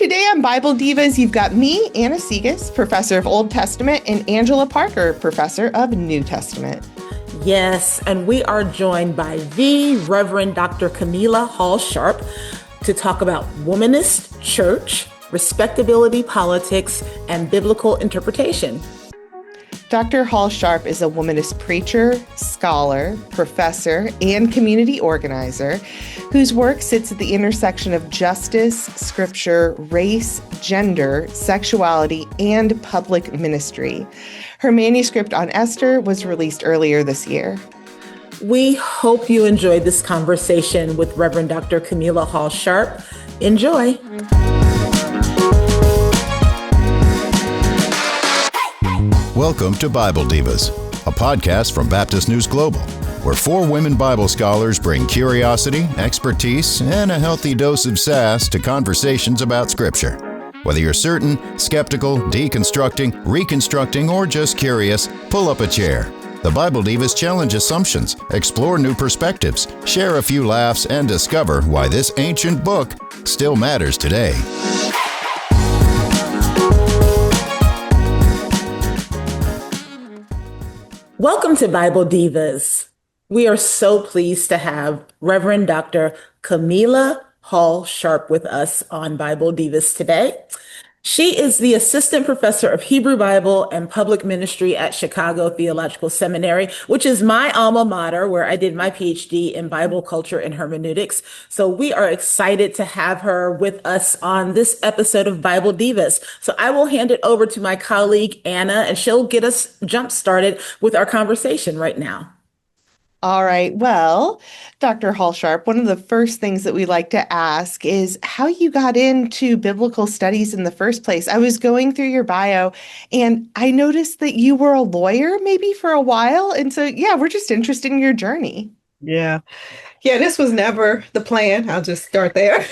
Today on Bible Divas, you've got me, Anna Segas, professor of Old Testament, and Angela Parker, professor of New Testament. Yes, and we are joined by the Reverend Dr. Kamilah Hall Sharp to talk about womanist church, respectability politics, and biblical interpretation. Dr. Hall Sharp is a womanist preacher, scholar, professor, and community organizer whose work sits at the intersection of justice, scripture, race, gender, sexuality, and public ministry. Her manuscript on Esther was released earlier this year. We hope you enjoyed this conversation with Reverend Dr. Kamilah Hall Sharp. Enjoy. Welcome to Bible Divas, a podcast from Baptist News Global, where four women Bible scholars bring curiosity, expertise, and a healthy dose of sass to conversations about Scripture. Whether you're certain, skeptical, deconstructing, reconstructing, or just curious, pull up a chair. The Bible Divas challenge assumptions, explore new perspectives, share a few laughs, and discover why this ancient book still matters today. Welcome to Bible Divas. We are so pleased to have Reverend Dr. Kamilah Hall Sharp with us on Bible Divas today. She is the assistant professor of Hebrew Bible and public ministry at Chicago Theological Seminary, which is my alma mater, where I did my PhD in Bible culture and hermeneutics. So we are excited to have her with us on this episode of Bible Divas. So I will hand it over to my colleague, Anna, and she'll get us jump started with our conversation right now. All right. Well, Dr. Hall Sharp, one of the first things that we like to ask is how you got into biblical studies in the first place. I was going through your bio and I noticed that you were a lawyer maybe for a while. And so, we're just interested in your journey. Yeah, this was never the plan. I'll just start there.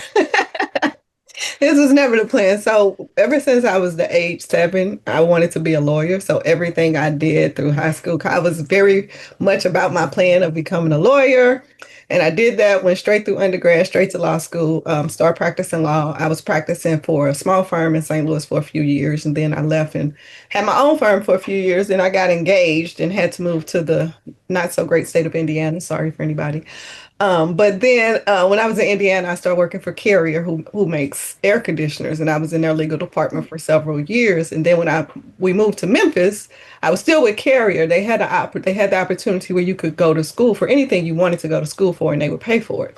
This was never the plan. So ever since I was the age 7, I wanted to be a lawyer. So everything I did through high school, I was very much about my plan of becoming a lawyer. And I did that, went straight through undergrad, straight to law school, started practicing law. I was practicing for a small firm in St. Louis for a few years. And then I left and had my own firm for a few years. Then I got engaged and had to move to the not so great state of Indiana. Sorry for anybody. But then when I was in Indiana, I started working for Carrier, who makes air conditioners, and I was in their legal department for several years. And then when we moved to Memphis, I was still with Carrier. They had the opportunity where you could go to school for anything you wanted to go to school for, and they would pay for it.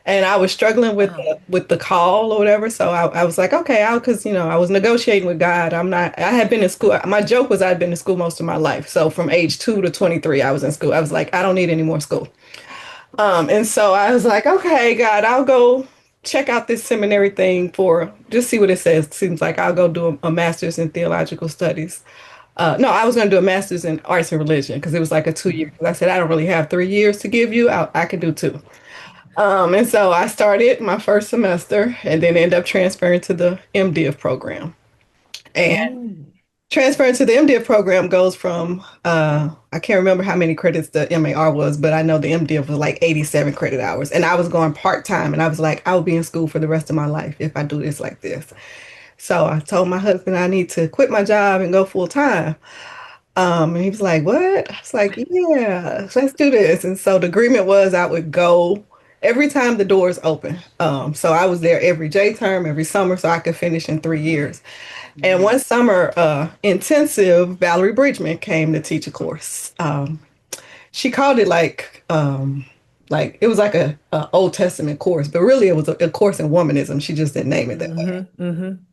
And I was struggling with the call or whatever. So I was like, okay, because I was negotiating with God. I had been in school. My joke was I'd been in school most of my life. So from age 2 to 23, I was in school. I was like, I don't need any more school. And so I was like, okay, God, I'll go check out this seminary thing just see what it says. It seems like I'll go do a master's in theological studies. No, I was going to do a master's in arts and religion because it was like a 2-year. I said, I don't really have 3 years to give you. I can do 2. And so I started my first semester and then ended up transferring to the MDiv program. And transferring to the MDiv program goes from, I can't remember how many credits the MAR was, but I know the MDiv was like 87 credit hours. And I was going part-time. And I was like, I'll be in school for the rest of my life if I do this like this. So I told my husband I need to quit my job and go full-time. And he was like, what? I was like, yeah, let's do this. And so the agreement was I would go every time the doors open. So I was there every J term, every summer, so I could finish in 3 years. And one summer intensive, Valerie Bridgman came to teach a course. She called it like it was like a Old Testament course, but really it was a course in womanism. She just didn't name it that way.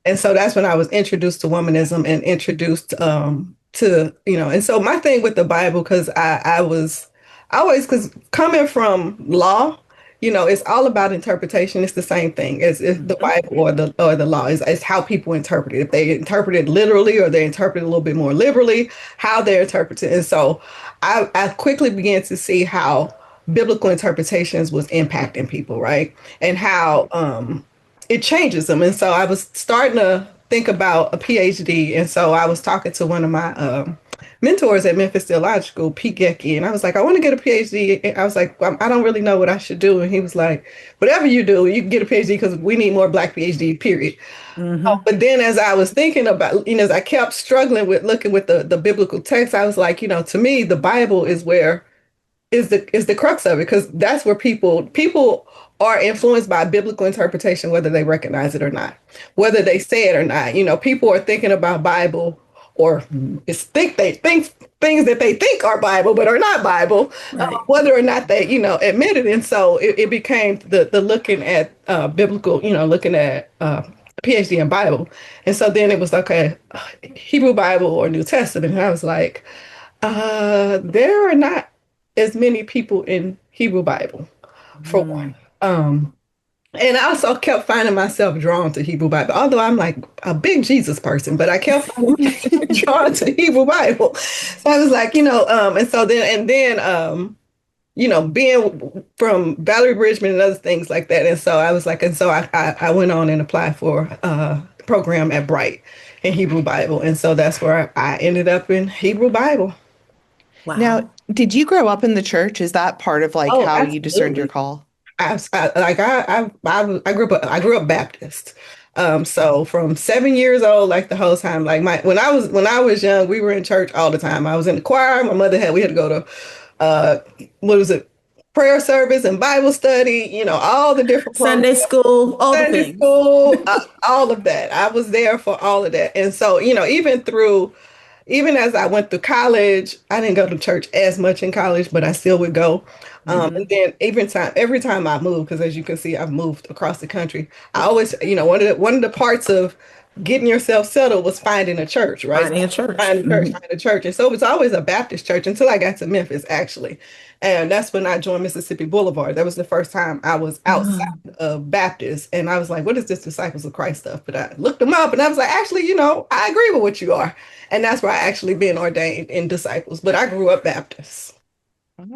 And so that's when I was introduced to womanism and introduced to, and so my thing with the Bible, because because coming from law, it's all about interpretation. It's the same thing as if the Bible or the law is how people interpret it. If they interpret it literally or they interpret it a little bit more liberally, how they interpret it. And so I quickly began to see how biblical interpretations was impacting people, right? And how it changes them. And so I was starting to think about a PhD. And so I was talking to one of my mentors at Memphis Theological, Pete Gecky, and I was like, I want to get a PhD. And I was like, I don't really know what I should do. And he was like, whatever you do, you can get a PhD because we need more Black PhD, period. Hmm. But then as I was thinking about, as I kept struggling with looking with the biblical text, I was like, to me, the Bible is where is the crux of it, because that's where people are influenced by biblical interpretation, whether they recognize it or not, whether they say it or not. People are thinking about Bible, or they think things that they think are Bible but are not Bible, Right. whether or not they admit it. And so it became the looking at biblical, looking at PhD in Bible. And so then it was okay, Hebrew Bible or New Testament. And I was like, there are not as many people in Hebrew Bible, for one. Mm. And I also kept finding myself drawn to Hebrew Bible, although I'm like a big Jesus person, but I kept finding myself drawn to Hebrew Bible. So I was like, being from Valerie Bridgman and other things like that. And so I was like, and so I went on and applied for the program at Bright in Hebrew Bible. And so that's where I ended up in Hebrew Bible. Wow. Now, did you grow up in the church? Is that part of like Oh, how you discerned your absolutely. call? I grew up Baptist. So from 7 years old, like the whole time, like when I was young, we were in church all the time. I was in the choir. We had to go to, uh, what was it? Prayer service and Bible study, all the different programs, Sunday school, all the Sunday things. school, all of that. I was there for all of that. And so, even as I went through college, I didn't go to church as much in college, but I still would go. And Hmm. then every time I moved, because as you can see, I've moved across the country. I always, one of the parts of getting yourself settled was finding a church, right? Finding a church. Finding a church, Hmm. finding a church. And so it was always a Baptist church until I got to Memphis, actually. And that's when I joined Mississippi Boulevard. That was the first time I was outside of Baptist. And I was like, what is this Disciples of Christ stuff? But I looked them up and I was like, actually, I agree with what you are. And that's why I actually been ordained in disciples. But I grew up Baptist.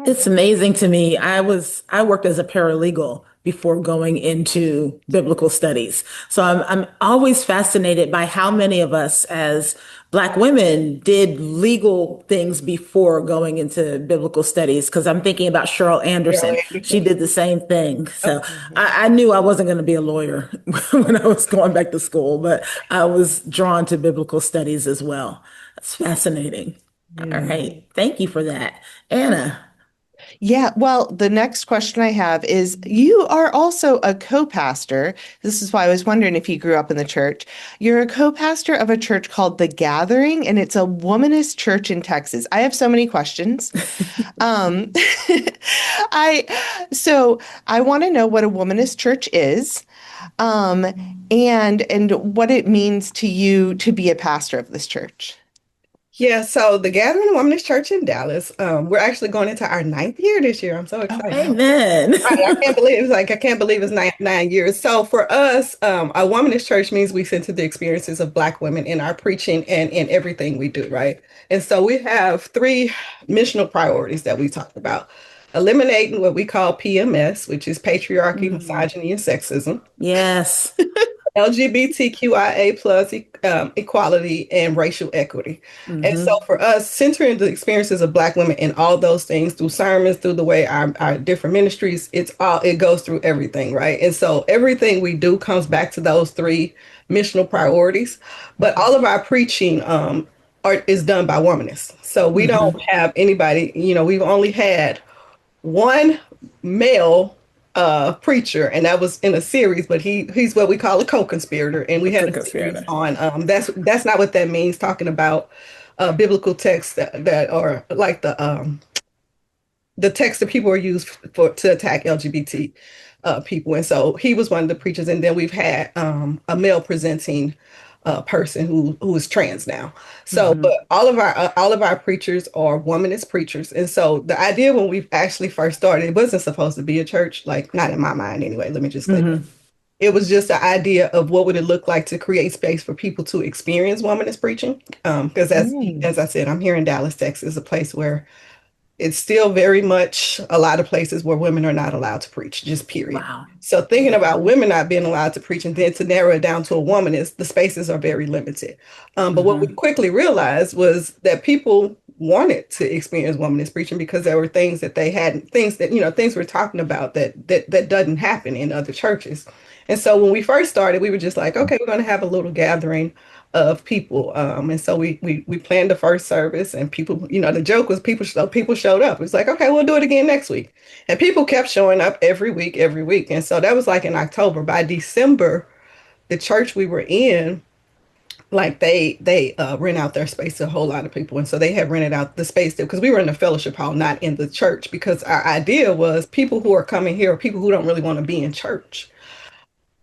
It's amazing to me. I worked as a paralegal before going into biblical studies. So I'm always fascinated by how many of us as Black women did legal things before going into biblical studies. Because I'm thinking about Cheryl Carol Anderson. She Anderson. did the same thing. So Mhm. I knew I wasn't going to be a lawyer when I was going back to school, but I was drawn to biblical studies as well. That's fascinating. All Yeah. right. Thank you for that. Anna. Yeah, well, the next question I have is you are also a co-pastor. This is why I was wondering if you grew up in the church. You're a co-pastor of a church called The Gathering, and it's a womanist church in Texas. I have so many questions. Um, I so I want to know what a womanist church is, um, and what it means to you to be a pastor of this church. Yeah, so the Gathering Women's Church in Dallas, we're actually going into our ninth year this year. I'm so Oh, excited. wow. Amen. I can't believe it's nine years. So for us, a womanist church means we center the experiences of Black women in our preaching and in everything we do, right? And so we have three missional priorities that we talk about. Eliminating what we call PMS, which is patriarchy, Mm. misogyny, and sexism. Yes. LGBTQIA plus equality and racial equity. And so Hmm. for us, centering the experiences of Black women in all those things through sermons, through the way our different ministries, it goes through everything, right? And so everything we do comes back to those three missional priorities. But all of our preaching is done by womanists. So we don't Hmm. have anybody, we've only had one male preacher, and that was in a series, but he's what we call a co-conspirator, and we had Cook a us series together. on that's not what that means, talking about biblical texts that are like the text that people are used for to attack LGBT people. And so he was one of the preachers. And then we've had a male presenting person who is trans now. So, but Hmm. all of our preachers are womanist preachers. And so the idea when we actually first started, it wasn't supposed to be a church, like not in my mind anyway. Let me just say that. Hmm. It was just the idea of what would it look like to create space for people to experience womanist preaching. Because as Mm. as I said, I'm here in Dallas, Texas, a place where It's still very much a lot of places where women are not allowed to preach, just period. Wow. So thinking about women not being allowed to preach and then to narrow it down to a woman is the spaces are very limited. But what we Hmm. quickly realized was that people wanted to experience womanist preaching because there were things that they hadn't, things that, things we're talking about that doesn't happen in other churches. And so when we first started, we were just like, okay, we're going to have a little gathering of people. And so we planned the first service and people, the joke was people showed up. It was like, okay, we'll do it again next week. And people kept showing up every week, every week. And so that was like in October. By December, the church we were in, like they rent out their space to a whole lot of people. And so they had rented out the space because we were in the fellowship hall, not in the church, because our idea was people who are coming here are people who don't really want to be in church.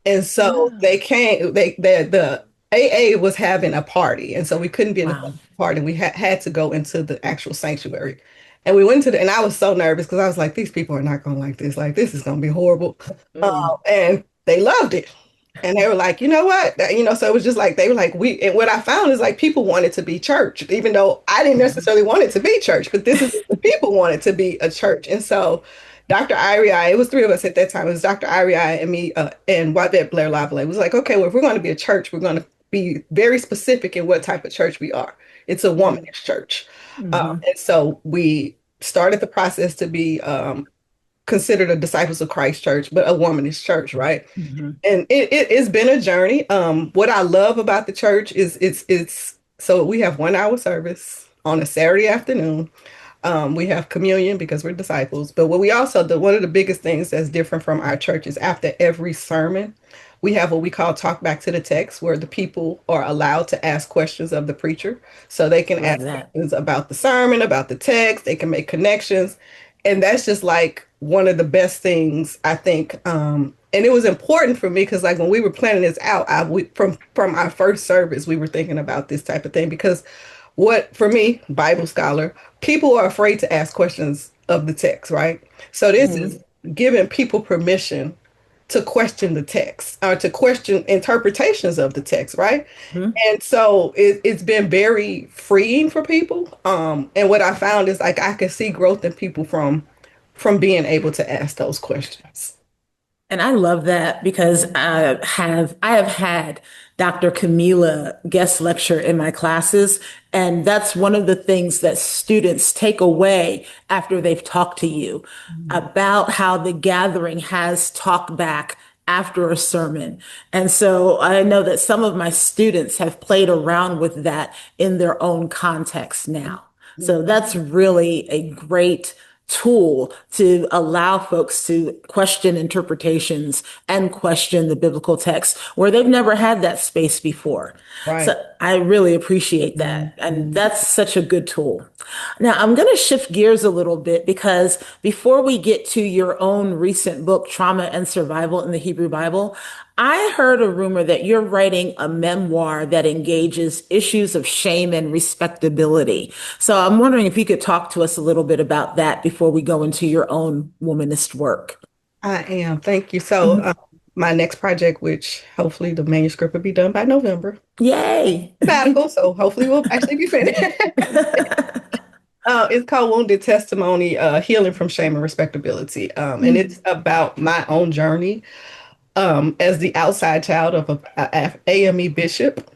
And so Ah, they came, the AA was having a party. And so we couldn't be in the wow. party. We had to go into the actual sanctuary. And we went to and I was so nervous because I was like, these people are not going to like this. Like, this is going to be horrible. Mm. And they loved it. And they were like, you know what? So it was just like, they were like, and what I found is like people wanted to be church, even though I didn't Mhm. necessarily want it to be church, but this is the people wanted to be a church. And so Dr. Irie, it was three of us at that time. It was Dr. Irie and me and Wabette Blair Lavalley. It was like, okay, well, if we're going to be a church, we're going to be very specific in what type of church we are. It's a womanish church. Mhm. And so we started the process to be considered a Disciples of Christ church, but a womanish church, right? Mhm. And it's been a journey. What I love about the church is it's so we have 1 hour service on a Saturday afternoon. We have communion because we're disciples. But what we also do, one of the biggest things that's different from our church is after every sermon, we have what we call talk back to the text, where the people are allowed to ask questions of the preacher. So they can Love ask that. questions about the sermon, about the text, they can make connections. And that's just like one of the best things, I think. And it was important for me because like when we were planning this out, from our first service, we were thinking about this type of thing because what for me, Bible scholar, people are afraid to ask questions of the text, right? So this Mhm. is giving people permission to question the text or to question interpretations of the text, right? Mhm. And so it's been very freeing for people. And what I found is like I can see growth in people from being able to ask those questions. And I love that because I have had Dr. Kamilah guest lecture in my classes, and that's one of the things that students take away after they've talked to you about how the gathering has talked back after a sermon. And so I know that some of my students have played around with that in their own context now. So that's really a great tool to allow folks to question interpretations and question the biblical text where they've never had that space before. Right. So I really appreciate that. And that's such a good tool. Now I'm going to shift gears a little bit because before we get to your own recent book, Trauma and Survival in the Hebrew Bible, I heard a rumor that you're writing a memoir that engages issues of shame and respectability. So I'm wondering if you could talk to us a little bit about that before we go into your own womanist work. I am. Thank you. So Mhm. my next project, which hopefully the manuscript will be done by November, Yay. sabbatical, so hopefully we'll actually be finished. It's called Wounded Testimony, Healing from Shame and Respectability. And it's about my own journey as the outside child of a AME bishop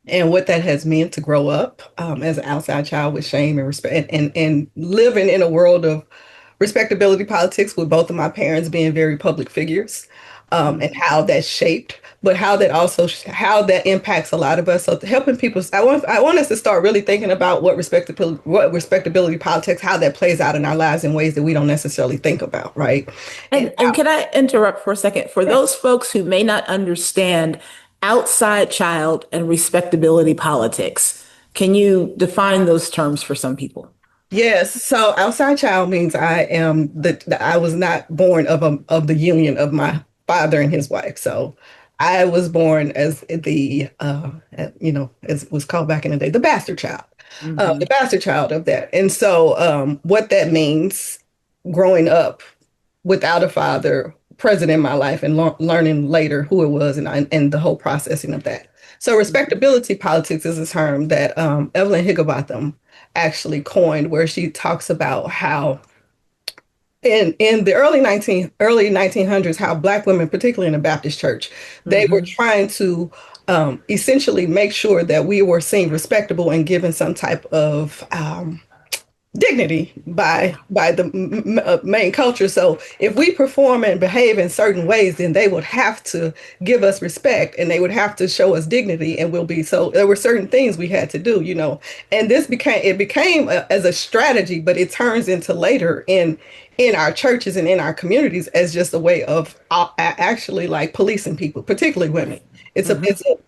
and what that has meant to grow up as an outside child with shame and respect and living in a world of respectability politics with both of my parents being very public figures and how that shaped but how that also how that impacts a lot of us so helping people I want us to start really thinking about what respectability politics how that plays out in our lives in ways that we don't necessarily think about, right? And And can I interrupt for a second? For how those folks who may not understand outside child and respectability politics, can you define those terms for some people? Yes, so outside child means I am I was not born of the union of my father and his wife. So I was born as as was called back in the day, the Hmm. bastard child of that. And so what that means growing up without a father present in my life and learning later who it was and the whole processing of that. So respectability politics is a term that Evelyn Higginbotham actually coined, where she talks about how in the early 1900s, how Black women, particularly in the Baptist church, they were trying to essentially make sure that we were seen respectable and given some type of dignity by the main culture. So if we perform and behave in certain ways, then they would have to give us respect and they would have to show us dignity, and we'll be so. There were certain things we had to do, and this became as a strategy, but it turns into later in our churches and in our communities as just a way of actually like policing people, particularly women. It's a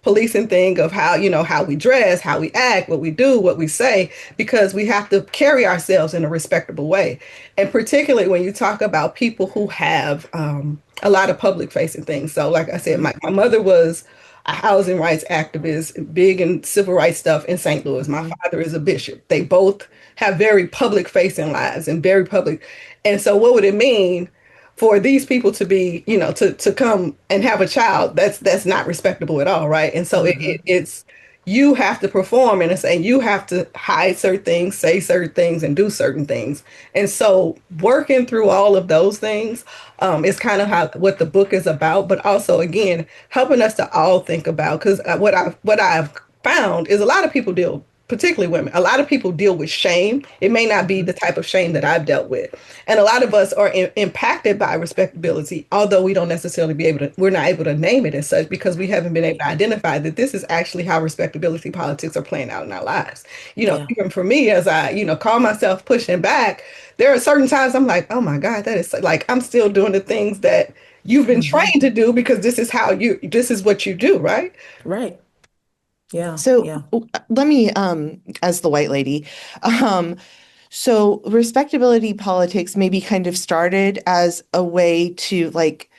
policing thing of how we dress, how we act, what we do, what we say, because we have to carry ourselves in a respectable way. And particularly when you talk about people who have a lot of public facing things. So like I said, my mother was a housing rights activist, big in civil rights stuff in St. Louis. My father is a bishop. They both have very public facing lives and very public. And so what would it mean for these people to be, to come and have a child? That's not respectable at all, right? And so it's you have to perform, and it's saying you have to hide certain things, say certain things, and do certain things. And so working through all of those things is kind of what the book is about, but also again helping us to all think about, because what I've found is a lot of people deal, particularly women, a lot of people deal with shame. It may not be the type of shame that I've dealt with. And a lot of us are impacted by respectability, although we're not able to name it as such, because we haven't been able to identify that this is actually how respectability politics are playing out in our lives. Even for me, as I, call myself pushing back, there are certain times I'm like, oh my God, that is like, I'm still doing the things that you've been trained to do, because this is what you do, right? Right. Yeah. So Yeah. let me, as the white lady, so respectability politics maybe kind of started as a way to like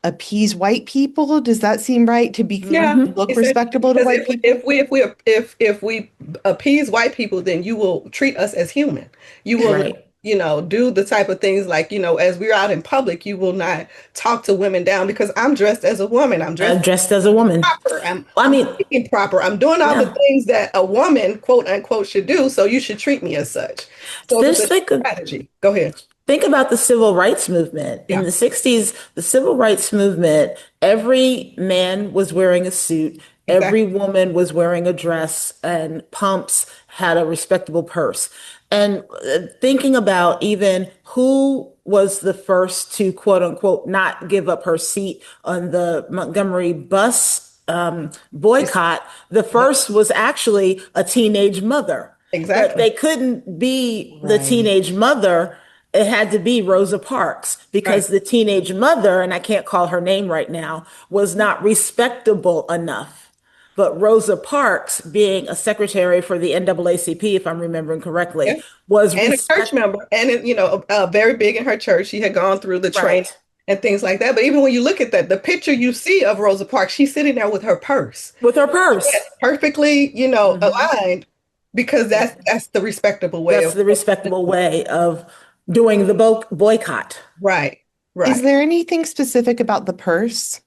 appease white people. Does that seem right? To be Yeah, look essentially, respectable to because white people? if we appease white people, then you will treat us as human. You will, Right. do the type of things like, as we're out in public, you will not talk to women down because I'm dressed as a woman. I'm dressed Dressed as a woman. proper. I I'm mean, speaking proper. I'm doing all the yeah. things that a woman, quote unquote, should do. So you should treat me as such. So it was Just a strategy. Go ahead. think about the civil rights movement. In Yeah, the 60s, the civil rights movement, every man was wearing a suit, every exactly. woman was wearing a dress, and pumps had a respectable purse. And thinking about even who was the first to quote unquote not give up her seat on the Montgomery bus It's, boycott, the first was actually a teenage mother. But exactly. they couldn't be the Right. teenage mother. It had to be Rosa Parks, Right. because the teenage mother, and I can't call her name right now, was not respectable enough. But Rosa Parks, being a secretary for the NAACP, if I'm remembering Yeah. correctly, was And a church respect. member, and very big in her church. She had gone through the training Right. and things like that. But even when you look at that, the picture you see of Rosa Parks, she's sitting there with her purse, With her purse. perfectly, aligned, because that's the respectable way That's of. the respectable way of doing the boycott. Right, Is right. there anything specific about the purse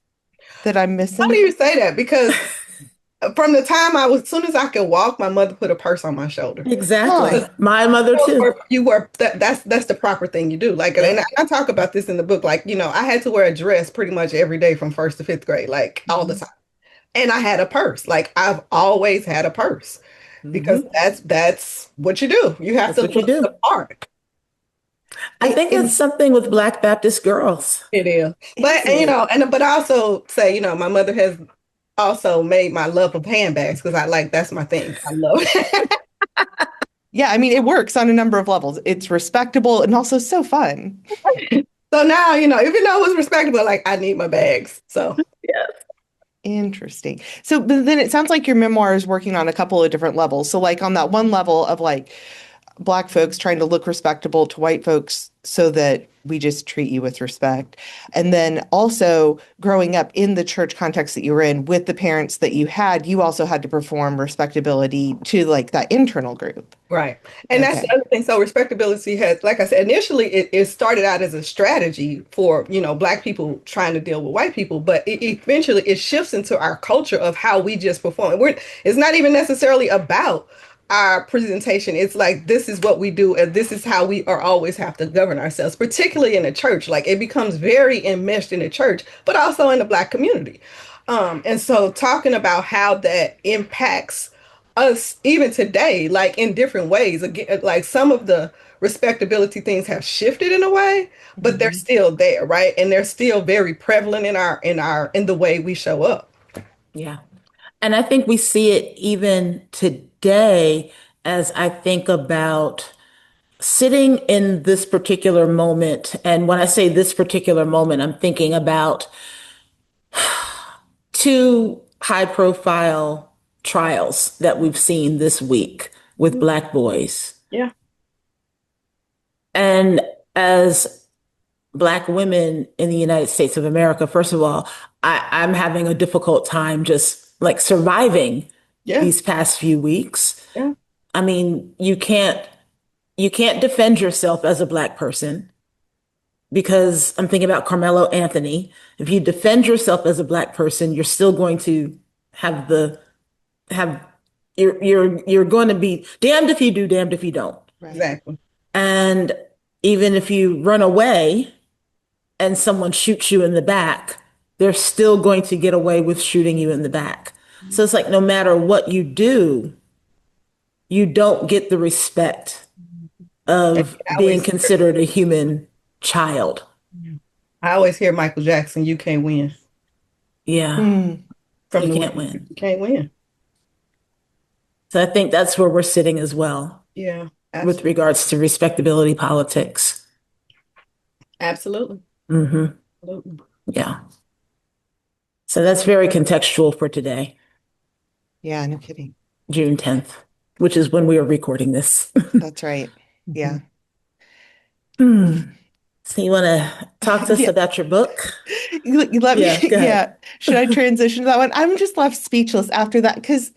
that I'm How do missing? you say that? Because from the time as soon as I could walk, my mother put a purse on my shoulder. Exactly. Huh. My mother too. You were that's the proper thing you do. Like, and Yeah. I talk about this in the book. Like, I had to wear a dress pretty much every day from first to fifth grade, like all the Mhm. time. And I had a purse. Like, I've always had a purse because Mhm. that's what you do. You have That's to what you look the do. part. I think that's And something with Black Baptist girls. It is. But is it? but I also say, my mother has also made my love of handbags, because that's my thing. I love Yeah, I mean, it works on a number of levels. It's respectable and also so fun. So now, even though it was respectable, like, I need my bags. So yeah. Interesting. So, but then it sounds like your memoir is working on a couple of different levels. So, like on that one level of like Black folks trying to look respectable to white folks so that we just treat you with respect. And then also growing up in the church context that you were in with the parents that you also had to perform respectability to like that internal group. Right. And that's the Okay. other thing. So respectability has, like I said, initially it started out as a strategy for, Black people trying to deal with white people, but eventually it shifts into our culture of how we just perform. It's not even necessarily about our presentation. It's like, this is what we do, and this is how we are always have to govern ourselves, particularly in the church. Like it becomes very enmeshed in the church, but also in the Black community. And so talking about how that impacts us even today, like in different ways. Again, like some of the respectability things have shifted in a way, but they're Mhm. still there, right? And they're still very prevalent in the way we show up. Yeah. And I think we see it even today as I think about sitting in this particular moment. And when I say this particular moment, I'm thinking about two high profile trials that we've seen this week with Black boys. Yeah. And as Black women in the United States of America, first of all, I'm having a difficult time just like surviving Yeah. these past few weeks. Yeah. I mean, you can't defend yourself as a Black person because I'm thinking about Carmelo Anthony. If you defend yourself as a Black person, you're still going to have the have you're going to be damned if you do, damned if you don't. Right. Exactly. And even if you run away and someone shoots you in the back, they're still going to get away with shooting you in the back. So it's like no matter what you do, you don't get the respect And of being considered a human child. I always hear Michael Jackson, you can't win. Yeah, Hmm. From you the can't women, win. you can't win. So I think that's where we're sitting as well Yeah, with absolutely. regards to respectability politics. Absolutely. Hmm. Absolutely. Yeah. So that's very contextual for today, Yeah, no kidding. June 10th, which is when we are recording this. That's right. Yeah. Hmm. So you want to talk to us Yeah. about your book? You let me, Yeah, go ahead. yeah. Should I transition to that one? I'm just left speechless after that because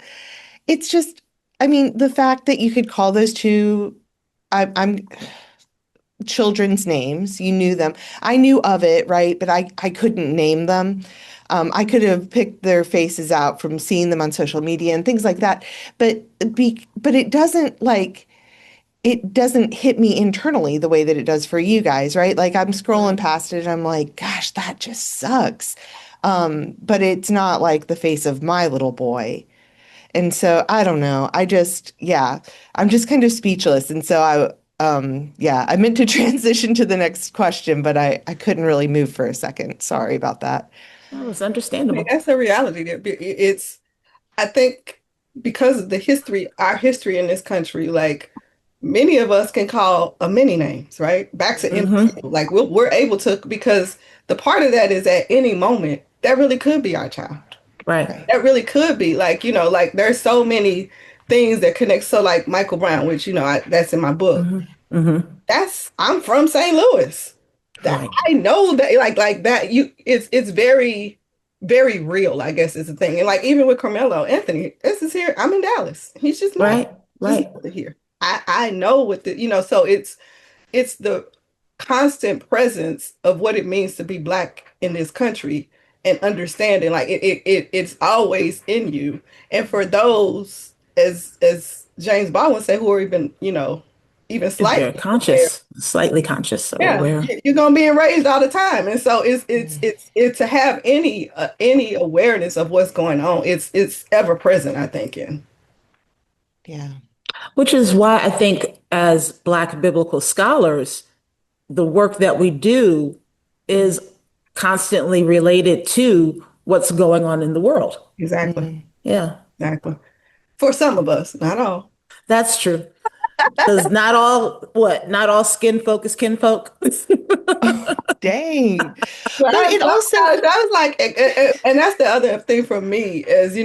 it's just, I mean, the fact that you could call those two, I'm children's names, you knew them. I knew of it, right? But I couldn't name them. I could have picked their faces out from seeing them on social media and things like that. But but it doesn't hit me internally the way that it does for you guys, right? Like I'm scrolling past it and I'm like, gosh, that just sucks. But it's not like the face of my little boy. And so I don't know. Yeah, I'm just kind of speechless. And so yeah, I meant to transition to the next question, but I couldn't really move for a second. Sorry about that. That was I mean, understandable. that's a reality. I think because of our history in this country, like many of us can call a many names, right? Back to Hmm. individual. Like we're able to, because the part of that is at any moment, that really could be our child. Right. Right. That really could be like, like there's so many things that connect. So like Michael Brown, which, that's in my book. Hmm. Hmm. I'm from St. Louis. That Right. I know that like that it's very, very real, I guess is the thing. And like even with Carmelo Anthony, this is here. I'm in Dallas. He's just not Right. Right. here. I know what so it's the constant presence of what it means to be Black in this country and understanding like it's always in you. And for those, as James Baldwin said, who are even, even They're slightly aware, conscious, slightly conscious or yeah, aware. you're gonna be enraged all the time. And so it's to have any awareness of what's going on. It's ever present, I think, in. Yeah. Which is why I think, as Black biblical scholars, the work that we do is constantly related to what's going on in the world. Exactly. Mhm. Yeah, Exactly. For some of us, not all. that's true. Because not all skin folk is kinfolk. Oh, dang. But But it also, I was like, and that's the other thing for me is,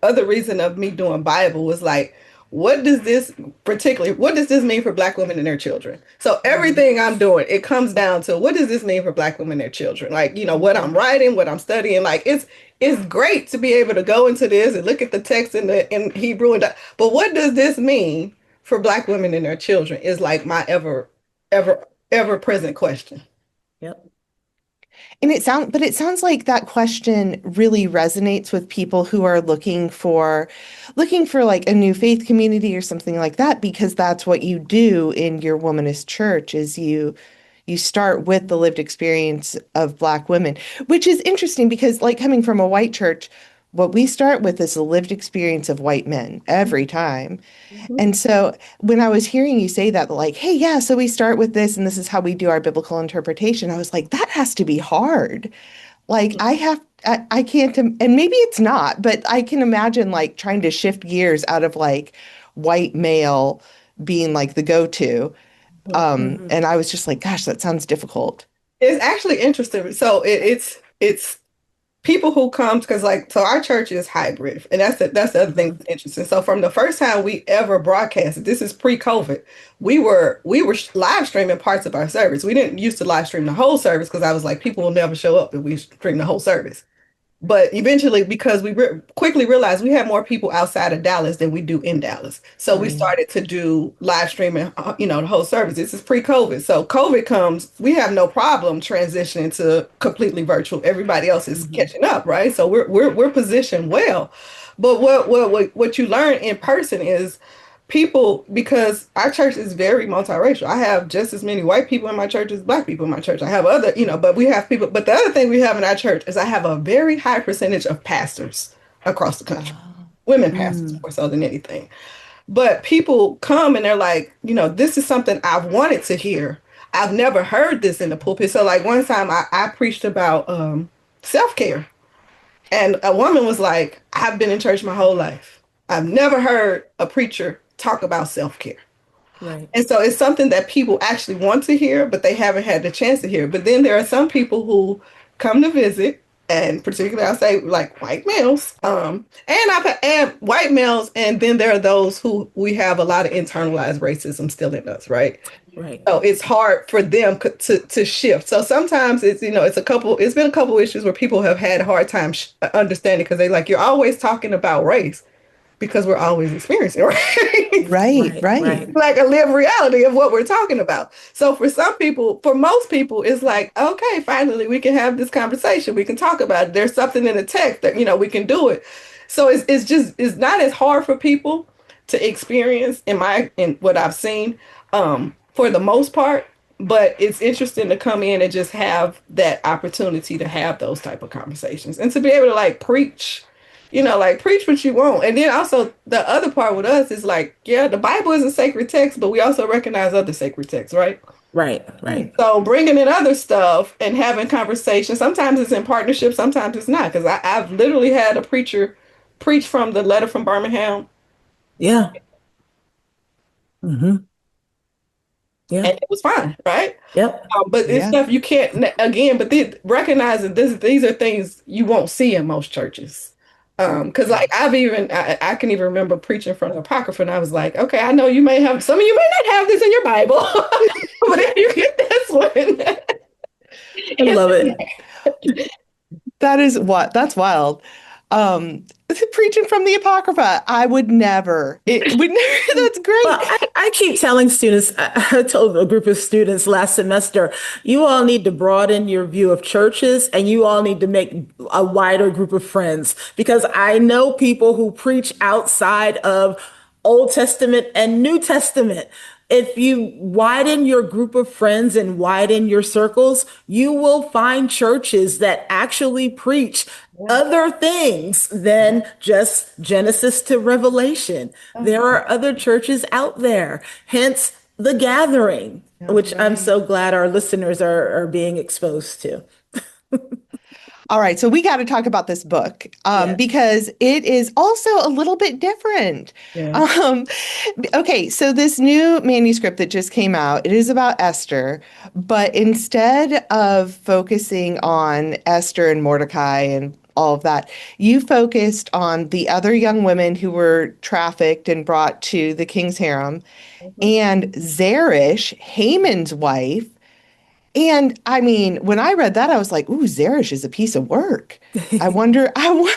other reason of me doing Bible was like, what does this mean for Black women and their children? So everything I'm doing, it comes down to what does this mean for Black women and their children? Like, what I'm writing, what I'm studying, like it's great to be able to go into this and look at the text in Hebrew but what does this mean for Black women and their children is like my ever present question. Yep. And it sounds like that question really resonates with people who are looking for like a new faith community or something like that, because that's what you do in your womanist church is you start with the lived experience of Black women, which is interesting because like coming from a white church, what we start with is the lived experience of white men every time. Mhm. And so when I was hearing you say that, like, hey, yeah, so we start with this and this is how we do our biblical interpretation, I was like, that has to be hard. Like, I can't, and maybe it's not, but I can imagine like trying to shift gears out of like white male being like the go-to. Mhm. And I was just like, gosh, that sounds difficult. It's actually interesting. So it's people who come because so our church is hybrid, and that's the other thing that's interesting. So from the first time we ever broadcasted, this is pre-COVID, we were live streaming parts of our service. We didn't used to live stream the whole service because I was like, people will never show up if we stream the whole service. But eventually, because we quickly realized we had more people outside of Dallas than we do in Dallas. So we Right. started to do live streaming, the whole service. This is pre-COVID. So COVID comes, we have no problem transitioning to completely virtual. Everybody else is Mhm. catching up, right? So we're positioned well. But what you learn in person is people, because our church is very multiracial. I have just as many white people in my church as Black people in my church. I have other, but we have people. But the other thing we have in our church is I have a very high percentage of pastors across the country, Oh, women pastors Mm. more so than anything. But people come and they're like, this is something I've wanted to hear. I've never heard this in the pulpit. So like one time I preached about self-care. And a woman was like, I've been in church my whole life. I've never heard a preacher talk about self-care. Right. And so it's something that people actually want to hear, but they haven't had the chance to hear. But then there are some people who come to visit, and particularly I'll say like white males, and white males, and then there are those who we have a lot of internalized racism still in us, right? Right. So it's hard for them to shift. So sometimes it's been a couple issues where people have had a hard time understanding because they like, you're always talking about race because we're always experiencing race. right, Right. right. Right. Like a lived reality of what we're talking about. So for most people, it's like, okay, finally we can have this conversation. We can talk about it. There's something in the text that, we can do it. So it's not as hard for people to experience in what I've seen, for the most part, but it's interesting to come in and just have that opportunity to have those type of conversations and to be able to like preach, like preach what you want. And then also the other part with us is like, yeah, the Bible is a sacred text, but we also recognize other sacred texts, right? Right. Right. So bringing in other stuff and having conversations, sometimes it's in partnership, sometimes it's not. Because I've literally had a preacher preach from the letter from Birmingham, Yeah. Hmm. Yeah. and it was fine, right? Yep. But it's Yeah. stuff you can't, again, but recognizing these are things you won't see in most churches. Because like I can even remember preaching from the Apocrypha, and I was like, okay, I know some of you may not have this in your Bible, but if you get this one, I love it. That's wild. Preaching from the Apocrypha. I would never. It would never. That's Well, great. I keep telling students, I told a group of students last semester, you all need to broaden your view of churches and you all need to make a wider group of friends because I know people who preach outside of Old Testament and New Testament. If you widen your group of friends and widen your circles, you will find churches that actually preach other things than just Genesis to Revelation. There are other churches out there, hence the gathering, which I'm so glad our listeners are being exposed to. All right, so we got to talk about this book Yes. because it is also a little bit different. yeah. Um, okay, so this new manuscript that just came out, it is about Esther, but instead of focusing on Esther and Mordecai and all of that. You focused on the other young women who were trafficked and brought to the king's harem, Mhm. and Zeresh, Haman's wife. And I mean, when I read that, I was like, ooh, Zeresh is a piece of work. I wonder, I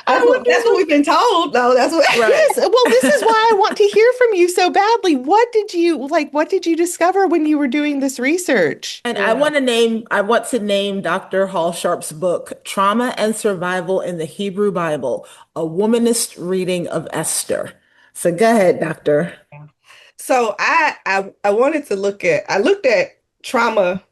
That's what wonder. we've been told. No, that's what. Right. Yes, well, this is why I want to hear from you so badly. What did you discover when you were doing this research? And Yeah. I want to name Dr. Hall Sharp's book, Trauma and Survival in the Hebrew Bible, a Womanist Reading of Esther. So go ahead, Doctor. So I wanted to I looked at trauma.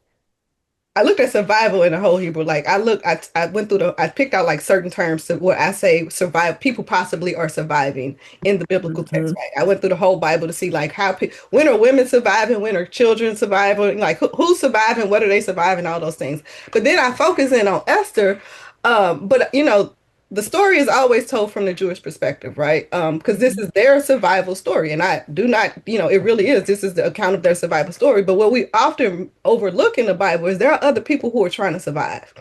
I looked at survival in the whole Hebrew. Like I went through I picked out like certain terms to where I say survive, people possibly are surviving in the biblical text, Mhm. right? I went through the whole Bible to see like when are women surviving, when are children surviving, like who's surviving, what are they surviving, all those things. But then I focus in on Esther, but the story is always told from the Jewish perspective, right? Because this is their survival story. And I do not, it really is. This is the account of their survival story. But what we often overlook in the Bible is there are other people who are trying to survive.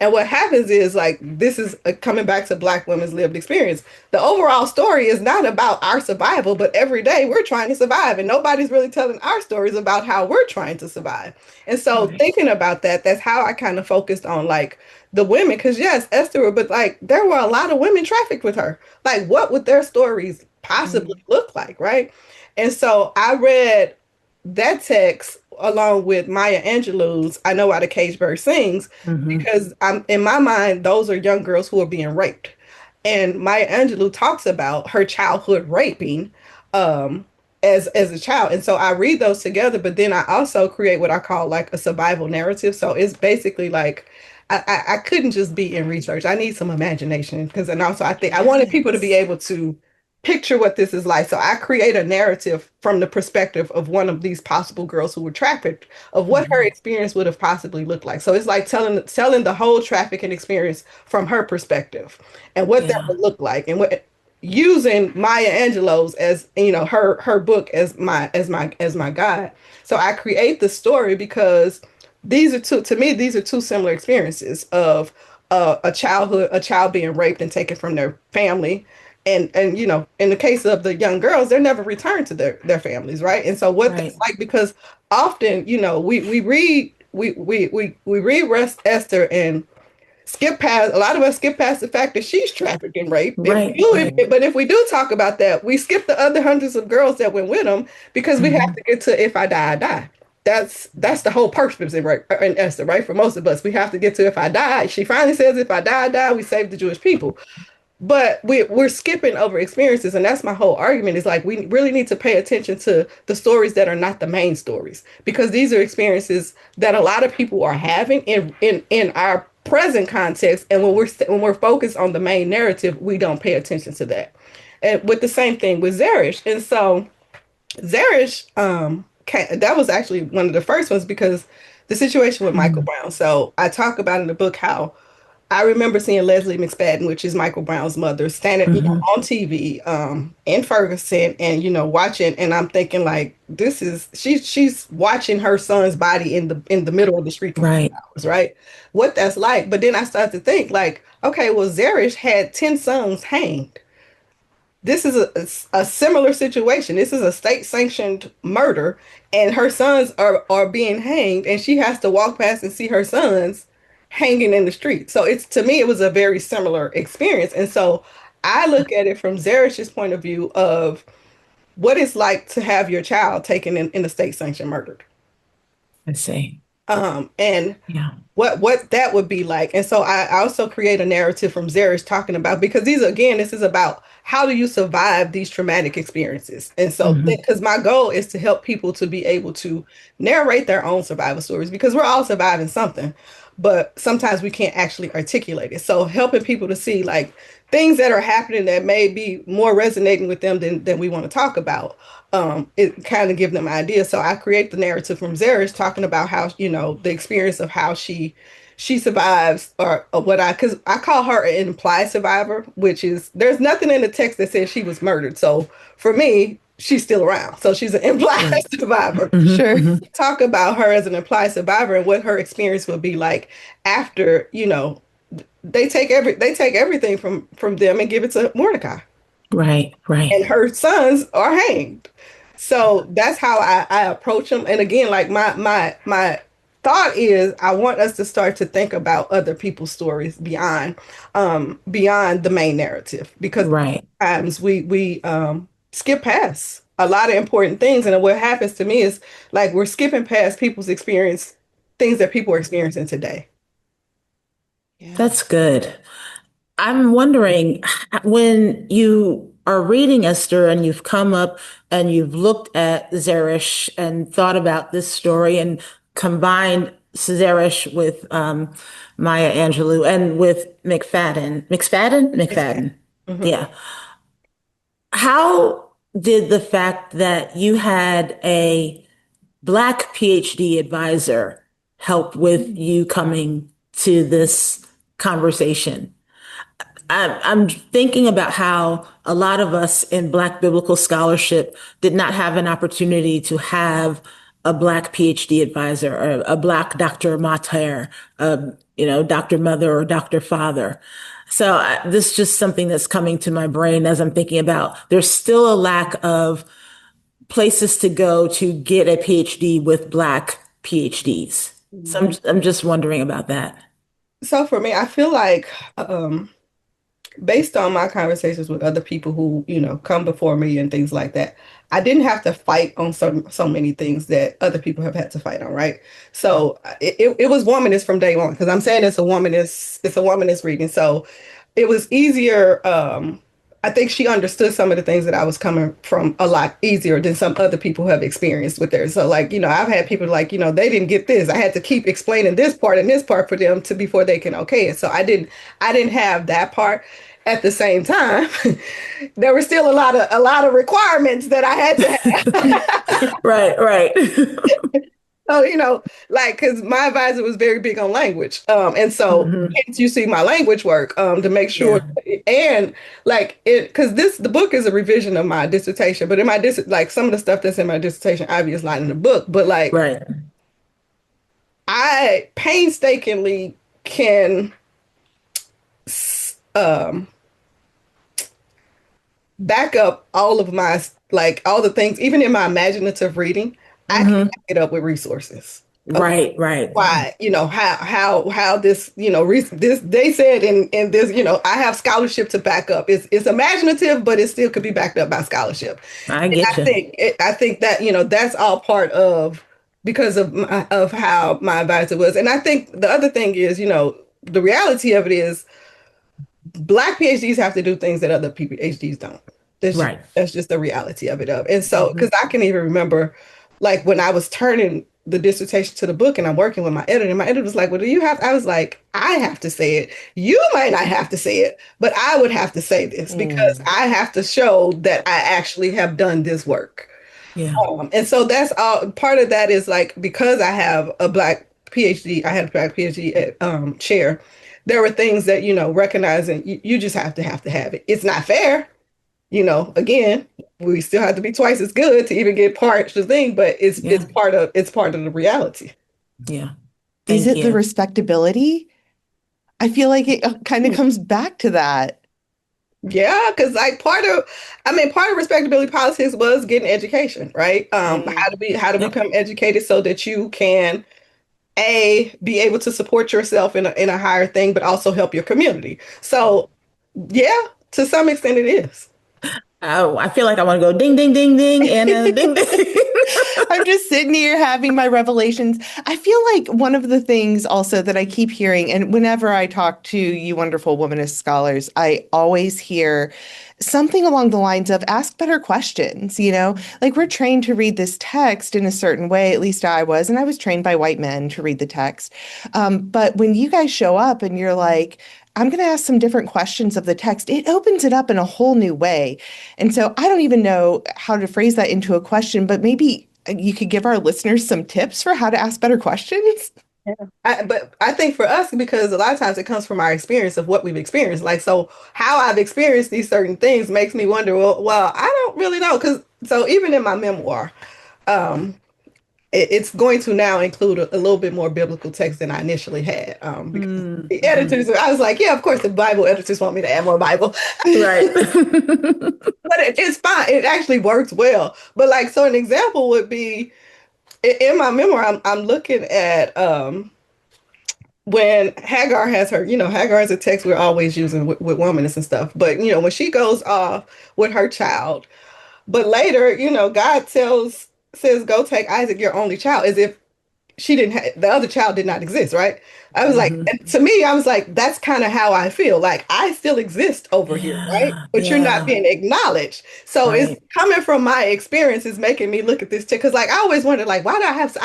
And what happens is like this is coming back to Black women's lived experience. The overall story is not about our survival, but every day we're trying to survive, and nobody's really telling our stories about how we're trying to survive. And so Right. thinking about that, that's how I kind of focused on like the women, because yes, Esther, but like there were a lot of women trafficked with her. Like, what would their stories possibly Mhm. look like, right? And so I read that text along with Maya Angelou's I Know Why the Caged Bird Sings, Mhm. because I'm in my mind, those are young girls who are being raped. And Maya Angelou talks about her childhood raping um as a child. And so I read those together, but then I also create what I call like a survival narrative. So it's basically like I couldn't just be in research. I need some imagination because and also I think I wanted people to be Yes. able to picture what this is like. So I create a narrative from the perspective of one of these possible girls who were trafficked of what her Mhm. experience would have possibly looked like. So it's like telling the whole trafficking experience from her perspective and what that Yeah. would look like and what using Maya Angelou's as her book as my guide. So I create the story because these are two similar experiences of a child being raped and taken from their family, and in the case of the young girls, they're never returned to their families, right? And so what that's Right. like, because often we read Rest Esther and skip past a lot of us skip past the fact that she's trafficked and raped. Right. Right. But if we do talk about that, we skip the other hundreds of girls that went with them because we have Mhm. to get to if I die, I die. That's the whole purpose in Esther, right? For most of us, we have to get to if I die. She finally says, if I die, I die. We save the Jewish people. But we're skipping over experiences, and that's my whole argument is like we really need to pay attention to the stories that are not the main stories because these are experiences that a lot of people are having in our present context, and when we're focused on the main narrative, we don't pay attention to that. And with the same thing with Zeresh, and so Zeresh, that was actually one of the first ones because the situation with Michael Mhm. Brown. So I talk about in the book how I remember seeing Leslie McSpadden, which is Michael Brown's mother, standing, Mhm. on TV, in Ferguson, and watching, and I'm thinking like, this is she's watching her son's body in the middle of the street for Right. 4 hours, right? What that's like. But then I started to think like, okay, well, Zeresh had 10 sons hanged. This is a similar situation. This is a state sanctioned murder, and her sons are being hanged, and she has to walk past and see her sons hanging in the street. So it's to me, it was a very similar experience. And so I look at it from Zeresh's point of view of what it's like to have your child taken in a state sanctioned murder. I see. And Yeah. what that would be like. And so I also create a narrative from Zeresh talking about because this is about how do you survive these traumatic experiences. And so Mhm. because my goal is to help people to be able to narrate their own survival stories because we're all surviving something, but sometimes we can't actually articulate it. So helping people to see like things that are happening that may be more resonating with them than we want to talk about. It kind of give them ideas. So I create the narrative from Zeresh talking about how, the experience of how she survives or what because I call her an implied survivor, which is there's nothing in the text that says she was murdered. So for me, she's still around. So she's an implied Right. survivor. Mhm. Sure. Mhm. Talk about her as an implied survivor and what her experience would be like after, they take everything from them and give it to Mordecai, Right, right, and her sons are hanged. So that's how I approach them. And again, like my thought is I want us to start to think about other people's stories beyond the main narrative, because right. times we skip past a lot of important things. And what happens to me is like we're skipping past people's experience, things that people are experiencing today. Yeah. That's good. I'm wondering when you are reading Esther and you've come up and you've looked at Zeresh and thought about this story and combined Zeresh with Maya Angelou and with McFadden. Mhm. Yeah. How did the fact that you had a Black PhD advisor help with you coming to this conversation? I'm thinking about how a lot of us in Black biblical scholarship did not have an opportunity to have a Black PhD advisor or a Black Dr. Mater, Dr. Mother or Dr. Father. So this is just something that's coming to my brain as I'm thinking about there's still a lack of places to go to get a PhD with Black PhDs. So I'm just wondering about that. So for me, I feel like um, based on my conversations with other people who, come before me and things like that, I didn't have to fight on so many things that other people have had to fight on, right? So it was womanist from day one, because I'm saying it's a womanist reading. So it was easier. I think she understood some of the things that I was coming from a lot easier than some other people have experienced with theirs. So like, I've had people like, they didn't get this. I had to keep explaining this part and this part for them to before they can okay it. So I didn't have that part. At the same time, there were still a lot of requirements that I had to have. Right, right. So, like, because my advisor was very big on language. And so Hmm. hence you see my language work to make sure, Yeah. and like because the book is a revision of my dissertation, but in my like some of the stuff that's in my dissertation obviously is not in the book, but like Right. I painstakingly can um back up all of my like all the things, even in my imaginative reading, I can Hmm. back it up with resources. Right, right. Why, how this, this they said in this, I have scholarship to back up. It's imaginative, but it still could be backed up by scholarship. I And get you. I think that, that's all part of because of how my advisor was. And I think the other thing is, the reality of it is Black PhDs have to do things that other PhDs don't. Right. That's just the reality of it. And so, Hmm. because I can even remember, like when I was turning the dissertation to the book, and I'm working with my editor, and my editor was like, "Well, do you have?" I was like, "I have to say it. You might not have to say it, but I would have to say this because Mm. I have to show that I actually have done this work." Yeah. And so that's all part of that is like because I have a Black PhD, I had a Black PhD chair. There were things that, recognizing you just have to have it. It's not fair, again, we still have to be twice as good to even get part of the thing, but it's Yeah. part of the reality. Yeah. Is Thank it the you. respectability? I feel like it kind of comes back to that. Yeah, because like part of respectability politics was getting education, right? Mm. How to Yep. become educated so that you can be able to support yourself in a higher thing, but also help your community. So yeah, to some extent it is. Oh, I feel like I want to go ding, ding, ding, ding, and ding, ding. I'm just sitting here having my revelations. I feel like one of the things also that I keep hearing, and whenever I talk to you wonderful womanist scholars, I always hear something along the lines of ask better questions, Like we're trained to read this text in a certain way, at least I was, and I was trained by white men to read the text. But when you guys show up and you're like, I'm going to ask some different questions of the text, it opens it up in a whole new way. And so I don't even know how to phrase that into a question, but maybe you could give our listeners some tips for how to ask better questions. Yeah. But I think for us, because a lot of times it comes from our experience of what we've experienced. Like, so how I've experienced these certain things makes me wonder, well, I don't really know. Because so even in my memoir, um, it's going to now include a little bit more biblical text than I initially had. Because the Mm-hmm. editors, I was like, yeah, of course, the Bible editors want me to add more Bible. Right. But it's fine. It actually works well. But like, so an example would be in my memoir, I'm looking at when Hagar has her, Hagar is a text we're always using with Womanist and stuff. But when she goes off with her child, but later, God says, go take Isaac, your only child, as if she didn't have the other child did not exist, right? I was like, Hmm. and to me, I was like, that's kind of how I feel. Like I still exist over here, right? Yeah, But you're not yeah, being acknowledged. So it's right, coming from my experience is making me look at this because like I always wondered, like, why do I have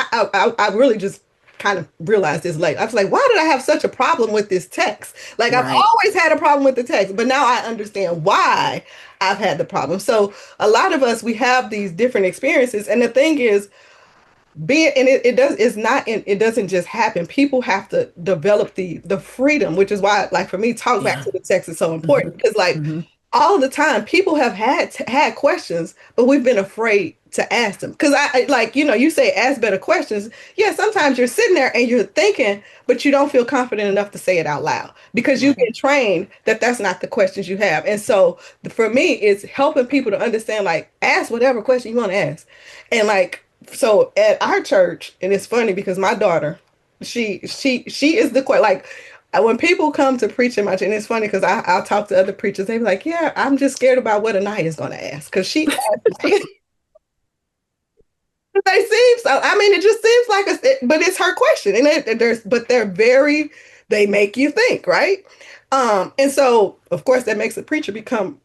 I really just kind of realized this late. I was like, why did I have such a problem with this text? Like I've right. always had a problem with the text, but now I understand why I've had the problem. So a lot of us we have these different experiences. And the thing is, being and it does it's not it doesn't just happen. People have to develop the freedom, which is why like for me talk back Yeah. to the text is so Hmm. important because like Hmm. all the time people have had questions but we've been afraid to ask them because like you say ask better questions. Yeah, sometimes you're sitting there and you're thinking but you don't feel confident enough to say it out loud because you've Right. been trained that that's not the questions you have. And so for me it's helping people to understand like ask whatever question you want to ask. And like so at our church, and it's funny because my daughter, she is the like when people come to preach in my church, and it's funny because I'll talk to other preachers, they be like, yeah, I'm just scared about what Anaya is gonna ask. Cause she asked like, they seem so I mean it just seems like but it's her question. And they're very they make you think, right? And so of course that makes the preacher become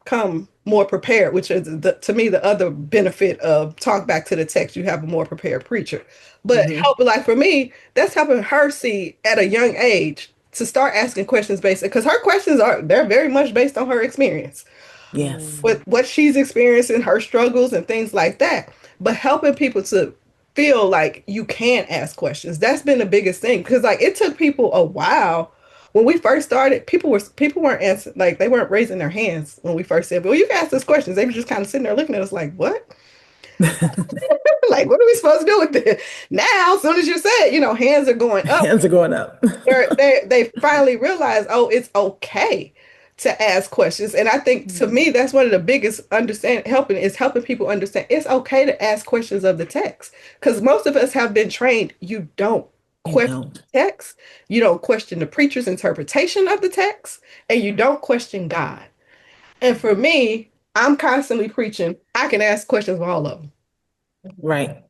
more prepared, which is to me the other benefit of talk back to the text. You have a more prepared preacher. But Hmm. help like for me, that's helping her see at a young age to start asking questions based because her questions they're very much based on her experience Yes. with what she's experiencing, her struggles and things like that. But helping people to feel like you can ask questions. That's been the biggest thing. Because like it took people a while. When we first started, people weren't answering like they weren't raising their hands when we first said, well, you can ask us questions. They were just kind of sitting there looking at us like, what? Like, what are we supposed to do with this? Now, as soon as you say it, hands are going up. Hands are going up. They finally realize, oh, it's okay to ask questions. And I think to me, that's one of the biggest helping people understand it's okay to ask questions of the text. Because most of us have been trained, you don't You question don't. the text, you don't question the preacher's interpretation of the text, and you don't question God. And for me, I'm constantly preaching, I can ask questions of all of them. Right.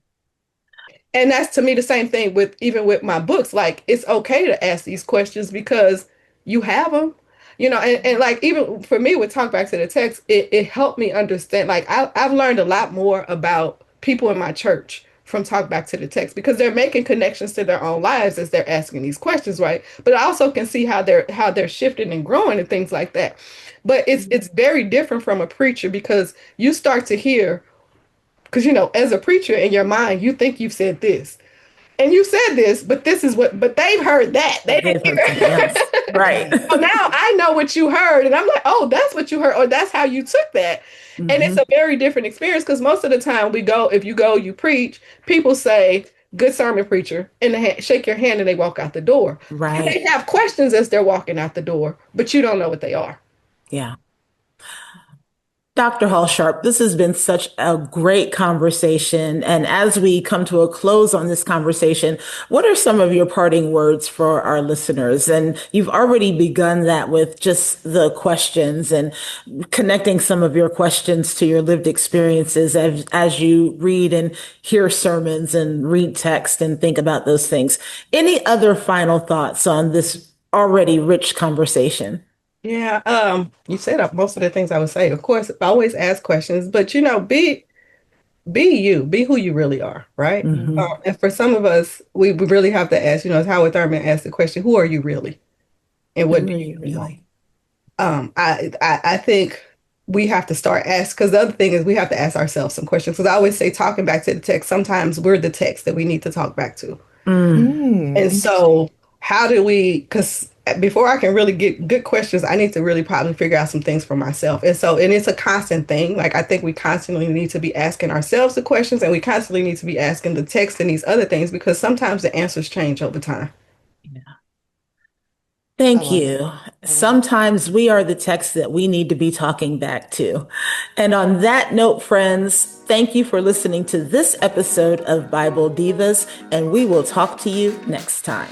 And that's to me the same thing with even with my books. Like it's okay to ask these questions because you have them, and like even for me with talk back to the text, it helped me understand. Like I've learned a lot more about people in my church from talk back to the text because they're making connections to their own lives as they're asking these questions, right? But I also can see how they're shifting and growing and things like that. But it's very different from a preacher because you start to hear because as a preacher in your mind you think you've said this and you said this but this is what but they've heard that they But didn't they've heard something else. hear. Right. So now I know what you heard and I'm like, oh, that's what you heard or that's how you took that. And it's Hmm. a very different experience because most of the time we go if you go you preach people say good sermon preacher and they shake your hand and they walk out the door and they Right. have questions as they're walking out the door but you don't know what they are. Yeah. Dr. Hall Sharp, this has been such a great conversation. And as we come to a close on this conversation, what are some of your parting words for our listeners? And you've already begun that with just the questions and connecting some of your questions to your lived experiences as you read and hear sermons and read text and think about those things. Any other final thoughts on this already rich conversation? Yeah, you said most of the things I would say. Of course, always ask questions, but be you, be who you really are, right? Hmm. And for some of us, we really have to ask, as Howard Thurman asked the question, who are you really? And what Who do are you you really want? really? I think we have to start ask because the other thing is we have to ask ourselves some questions. Because I always say talking back to the text, sometimes we're the text that we need to talk back to. Mm. Hmm, And interesting. so, how do we? Because before I can really get good questions, I need to really probably figure out some things for myself. And it's a constant thing. Like, I think we constantly need to be asking ourselves the questions, and we constantly need to be asking the text and these other things, because sometimes the answers change over time. Thank love you. Sometimes we are the text that we need to be talking back to. And on that note, friends, thank you for listening to this episode of Bible Divas, and we will talk to you next time.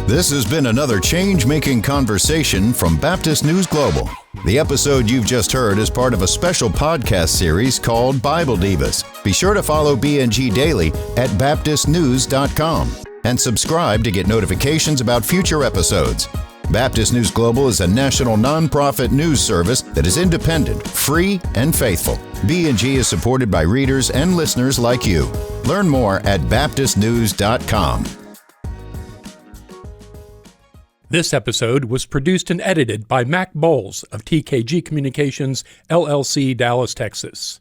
This has been another change-making conversation from Baptist News Global. The episode you've just heard is part of a special podcast series called Bible Divas. Be sure to follow BNG Daily at baptistnews.com and subscribe to get notifications about future episodes. Baptist News Global is a national nonprofit news service that is independent, free, and faithful. BNG is supported by readers and listeners like you. Learn more at baptistnews.com. This episode was produced and edited by Mac Bowles of TKG Communications, LLC, Dallas, Texas.